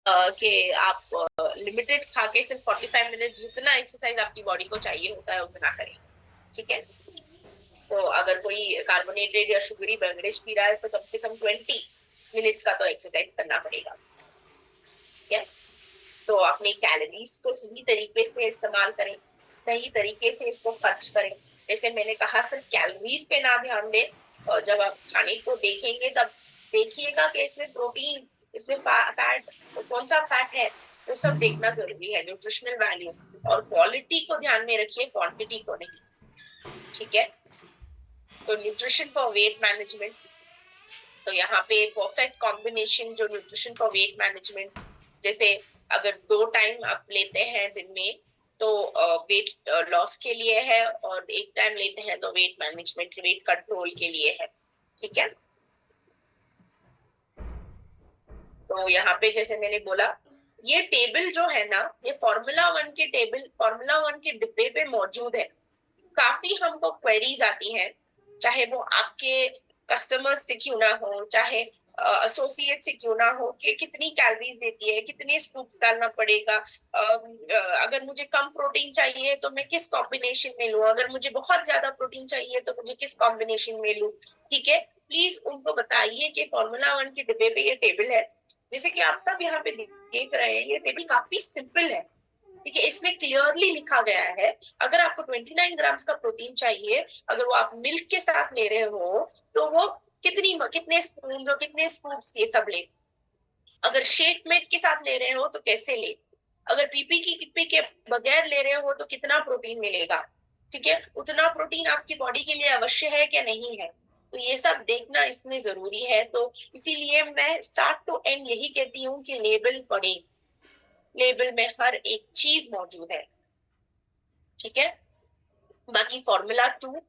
कि आप लिमिटेड खा के सिर्फ 45 मिनट जितना एक्सरसाइज आपकी बॉडी को चाहिए होता है उतना करें। ठीक है, तो अगर कोई कार्बोनेटेड या शुगरी बेवरेज पी रहा है तो कम से कम 20 मिनट्स का तो एक्सरसाइज करना पड़ेगा। ठीक है, तो अपनी कैलोरीज को सही तरीके से इस्तेमाल करें, सही तरीके से इसको खर्च करें। जैसे मैंने कहा, सिर्फ कैलोरीज पे ना ध्यान दें, और जब आप खाने को देखेंगे तब देखिएगा कि इसमें प्रोटीन, इसमें फैट, कौन सा फैट है, वो सब देखना जरूरी है। न्यूट्रिशनल वैल्यू और क्वालिटी को ध्यान में रखिए, क्वांटिटी को नहीं। ठीक है, तो न्यूट्रिशन फॉर वेट मैनेजमेंट, तो यहाँ पे परफेक्ट कॉम्बिनेशन जो न्यूट्रिशन फॉर वेट मैनेजमेंट, जैसे अगर 2 टाइम आप लेते हैं दिन में तो वेट लॉस के लिए है, और एक टाइम लेते हैं तो वेट मैनेजमेंट, वेट कंट्रोल के लिए है। ठीक है, तो यहाँ पे जैसे मैंने बोला, ये टेबल जो है ना, ये फॉर्मूला 1 के टेबल, फॉर्मूला 1 के डिब्बे पे मौजूद है। काफी हमको क्वेरीज आती हैं, चाहे वो आपके कस्टमर्स से क्यों ना हो, चाहे एसोसिएट से क्यों ना हो, कि कितनी कैलोरीज देती है, कितने स्कूप्स डालना पड़ेगा, अगर मुझे कम प्रोटीन चाहिए तो मैं किस कॉम्बिनेशन में लूं, अगर मुझे बहुत ज्यादा प्रोटीन चाहिए तो मुझे किस कॉम्बिनेशन में लूं। ठीक है, प्लीज उनको बताइए कि फॉर्मूला 1 के डिब्बे पे ये टेबल है, जैसे कि आप सब यहाँ पे देख रहे हैं। ये टेबल काफी सिंपल है। ठीक है, इसमें क्लियरली लिखा गया है, अगर आपको 29 ग्राम्स का प्रोटीन चाहिए, अगर वो आप मिल्क के साथ ले रहे हो तो वो कितने स्पून और कितने स्कूप्स ये सब ले, अगर शेक मेट के साथ ले रहे हो तो कैसे ले, अगर पीपी के बगैर ले रहे हो तो कितना प्रोटीन मिलेगा। ठीक है, उतना प्रोटीन आपकी बॉडी के लिए अवश्य है क्या नहीं है, तो ये सब देखना इसमें जरूरी है। तो इसीलिए मैं स्टार्ट टू एंड यही कहती हूँ कि लेबल पढ़े, लेबल में हर एक चीज मौजूद है। ठीक है, बाकी फॉर्मूला 2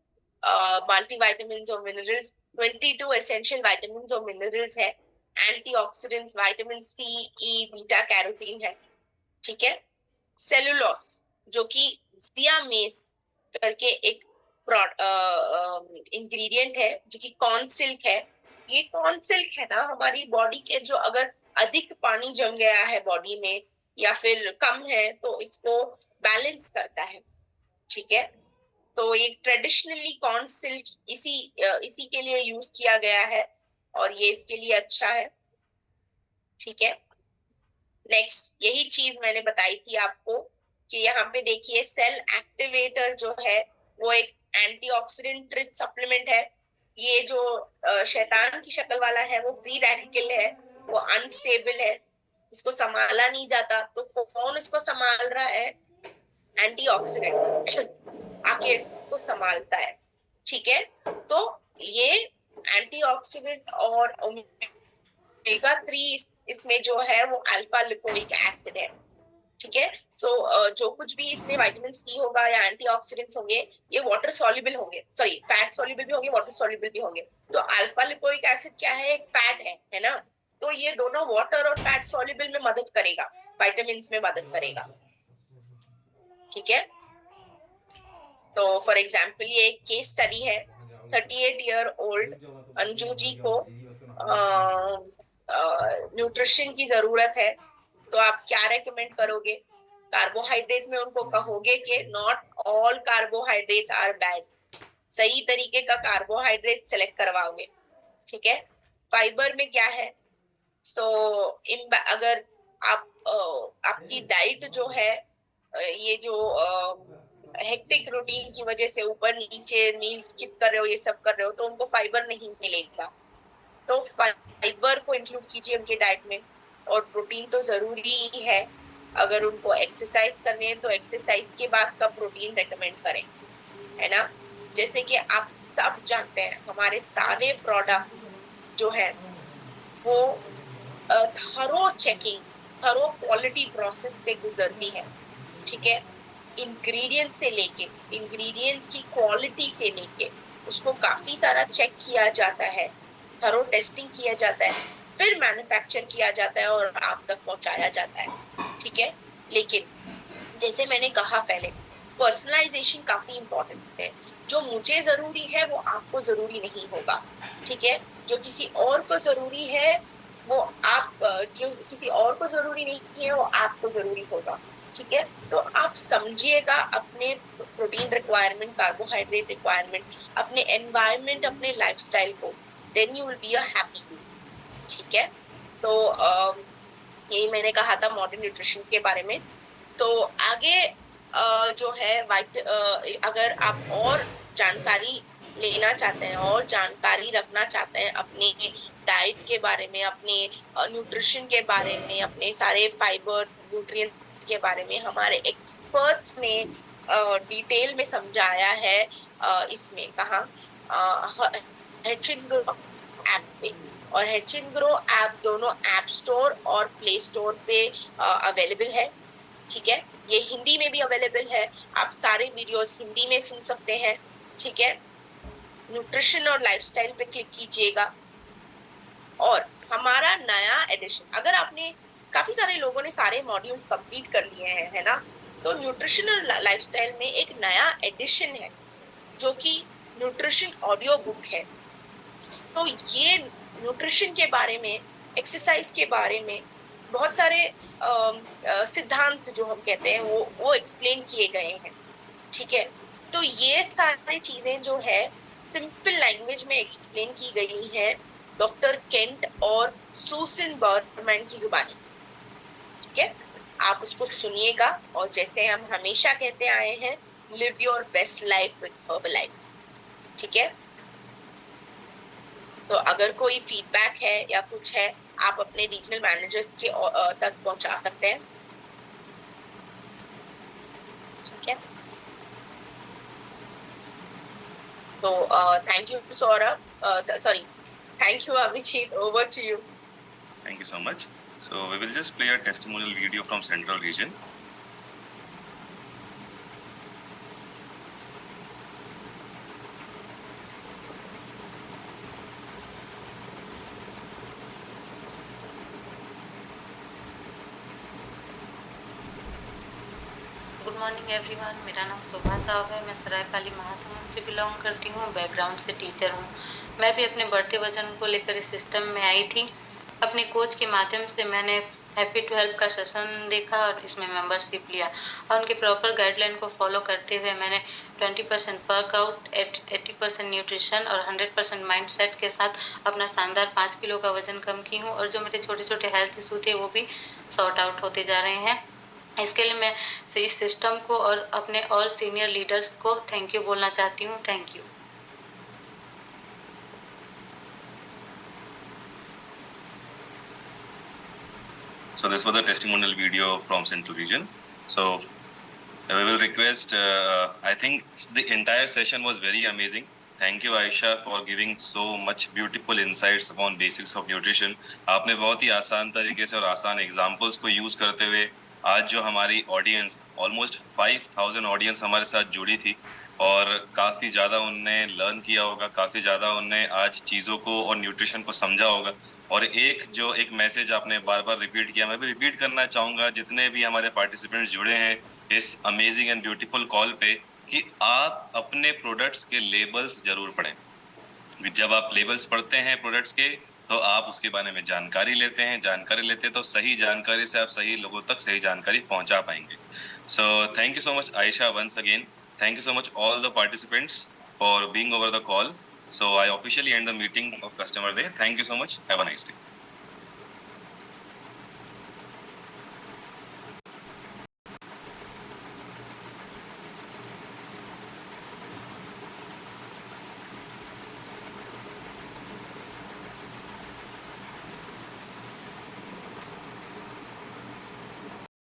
मल्टीविटामिन और मिनरल्स, 22 एसेंशियल विटामिन और मिनरल्स है, एंटीऑक्सीडेंट्स विटामिन सी, ई, बीटा कैरोटीन है। ठीक है, सेलुलोस जो कि जियामेस करके एक इंग्रेडिएंट है, जो कि कॉर्न सिल्क है। ये कॉर्न सिल्क है ना, हमारी बॉडी के जो अगर अधिक पानी जम गया है बॉडी में या फिर कम है तो इसको बैलेंस करता है। ठीक है, तो ये ट्रेडिशनली कॉर्न सिल्क इसी के लिए यूज किया गया है, और ये इसके लिए अच्छा है। ठीक है, नेक्स्ट यही चीज मैंने बताई थी आपको कि यहाँ पे देखिए, सेल एक्टिवेटर जो है वो एक एंटीऑक्सीडेंट रिच सप्लीमेंट है। ये जो शैतान की शक्ल वाला है वो फ्री रेडिकल है, वो अनस्टेबल है, इसको संभाला नहीं जाता। तो कौन इसको संभाल रहा है? एंटीऑक्सीडेंट आके इसको संभालता है। ठीक है, तो ये एंटीऑक्सीडेंट और ओमेगा 3 इसमें जो है वो अल्फा लिपोइक एसिड है। ठीक है, सो जो कुछ भी इसमें विटामिन सी होगा या एंटीऑक्सीडेंट्स होंगे, ये वाटर सॉल्युबल होंगे, सॉरी फैट सॉल्युबल भी होंगे, वाटर सॉल्युबल भी होंगे। तो अल्फा लिपोइक एसिड क्या है? एक फैट है ना, तो ये दोनों वाटर और फैट सॉल्युबल में मदद करेगा, विटामिन में मदद करेगा। ठीक है, तो फॉर एग्जाम्पल ये एक केस स्टडी है, 38 ईयर ओल्ड अंजू जी को न्यूट्रिशन की जरूरत है, तो आप क्या रेकमेंड करोगे? कार्बोहाइड्रेट में उनको कहोगे कि not all carbohydrates are bad, सही तरीके का कार्बोहाइड्रेट सेलेक्ट करवाओगे। ठीक है, फाइबर में क्या है? सो अगर आप आपकी डाइट जो है, ये जो हेक्टिक रूटीन की वजह से ऊपर नीचे मील स्किप कर रहे हो, ये सब कर रहे हो, तो उनको फाइबर नहीं मिलेगा। तो फाइबर को इंक्लूड कीजिए उनके डाइट में, और प्रोटीन तो जरूरी ही है। अगर उनको एक्सरसाइज करनी है तो एक्सरसाइज के बाद का प्रोटीन रेकमेंड करें, है ना। जैसे कि आप सब जानते हैं, हमारे सारे प्रोडक्ट्स जो है वो thorough checking, thorough quality process से गुजरती है। ठीक है, इंग्रेडिएंट्स से लेके, इंग्रेडिएंट्स की क्वालिटी से लेके उसको काफी सारा चेक किया जाता है, थरो टेस्टिंग किया जाता है, फिर मैन्युफैक्चर किया जाता है और आप तक पहुंचाया जाता है। ठीक है, लेकिन जैसे मैंने कहा पहले, पर्सनलाइजेशन काफी इंपॉर्टेंट है। जो मुझे जरूरी है वो आपको जरूरी नहीं होगा। ठीक है, जो किसी और को जरूरी है वो आप जो किसी और को जरूरी नहीं है वो आपको जरूरी होगा। ठीक है, तो आप समझिएगा अपने प्रोटीन रिक्वायरमेंट, कार्बोहाइड्रेट रिक्वायरमेंट, अपने एनवायरनमेंट, अपने लाइफस्टाइल को, then you will be a happy you. ठीक है, तो यही मैंने कहा था मॉडर्न न्यूट्रिशन के बारे में। तो आगे जो है अगर आप और जानकारी लेना चाहते हैं और जानकारी रखना चाहते हैं अपने डाइट के बारे में, अपने न्यूट्रिशन के बारे में, अपने सारे फाइबर न्यूट्रिएंट्स के बारे में, हमारे एक्सपर्ट्स ने डिटेल में समझाया है। इसमें कहा एच ऐप पे, और एच इन ग्रो ऐप दोनों ऐप स्टोर और प्ले स्टोर पे अवेलेबल है। ठीक है, ये हिंदी में भी अवेलेबल है, आप सारे वीडियोस हिंदी में सुन सकते हैं। ठीक है, न्यूट्रिशन और लाइफस्टाइल पे क्लिक कीजिएगा। और हमारा नया एडिशन, अगर आपने, काफी सारे लोगों ने सारे मॉड्यूल्स कंप्लीट कर लिए हैं, है ना, तो न्यूट्रिशन और लाइफस्टाइल में एक नया एडिशन है जो कि न्यूट्रिशन ऑडियो बुक है। तो ये न्यूट्रिशन के बारे में, एक्सरसाइज के बारे में बहुत सारे सिद्धांत जो हम कहते हैं वो एक्सप्लेन किए गए हैं। ठीक है, तो ये सारी चीजें जो है सिंपल लैंग्वेज में एक्सप्लेन की गई है डॉक्टर केंट और सुसन बर्मैन की जुबानी। ठीक है, आप उसको सुनिएगा, और जैसे हम हमेशा कहते आए हैं, live your best life with Herbalife. ठीक है, तो अगर कोई फीडबैक है या कुछ है, आप अपने रीजनल मैनेजर्स के तक पहुंचा सकते हैं। ठीक है, तो thank you Saurabh, sorry, thank you Abhijeet, over to you. Thank you so much. So we will just play a testimonial video from Central Region. Good morning everyone, मेरा नाम शोभा साहब है। मैं सरायपाली महासमुंद से बिलोंग करती हूँ, बैकग्राउंड से टीचर हूँ। मैं भी अपने बढ़ते वजन को लेकर इस सिस्टम में आई थी। अपने कोच के माध्यम से मैंने हैप्पी टू हेल्प का सेशन देखा और इसमें मेंबरशिप लिया, और उनके प्रॉपर गाइडलाइन को फॉलो करते हुए मैंने 20% वर्कआउट, 80% न्यूट्रिशन और 100% माइंड सेट के साथ अपना शानदार 5 किलो का वजन कम की हूँ, और जो मेरे छोटे छोटे हेल्थ इशू थे वो भी सॉर्ट आउट होते जा रहे हैं। इसके लिए मैं इस सिस्टम को और अपने ऑल सीनियर लीडर्स को थैंक यू बोलना चाहती हूँ। Thank you. So this was a testimonial video from Central Region. So we will request, I think the entire session was very amazing. Thank you Aisha for giving so much beautiful insights upon basics of nutrition. आपने बहुत ही आसान तरीके से और आसान examples को use करते हुए आज जो हमारी ऑडियंस, ऑलमोस्ट 5000 ऑडियंस हमारे साथ जुड़ी थी, और काफी ज्यादा उनने लर्न किया होगा, काफी ज्यादा उनने आज चीजों को और न्यूट्रिशन को समझा होगा। और एक मैसेज आपने बार बार रिपीट किया, मैं भी रिपीट करना चाहूंगा जितने भी हमारे पार्टिसिपेंट्स जुड़े हैं इस अमेजिंग एंड ब्यूटीफुल कॉल पे, कि आप अपने प्रोडक्ट्स के लेबल्स जरूर पढ़ें। जब आप लेबल्स पढ़ते हैं प्रोडक्ट्स के, तो आप उसके बारे में जानकारी लेते हैं, तो सही जानकारी से आप सही लोगों तक सही जानकारी पहुंचा पाएंगे। So thank you so much Ayesha once again. Thank you so much all the participants for being over the call. So I officially end the meeting of Customer Day. Thank you so much. Have a nice day.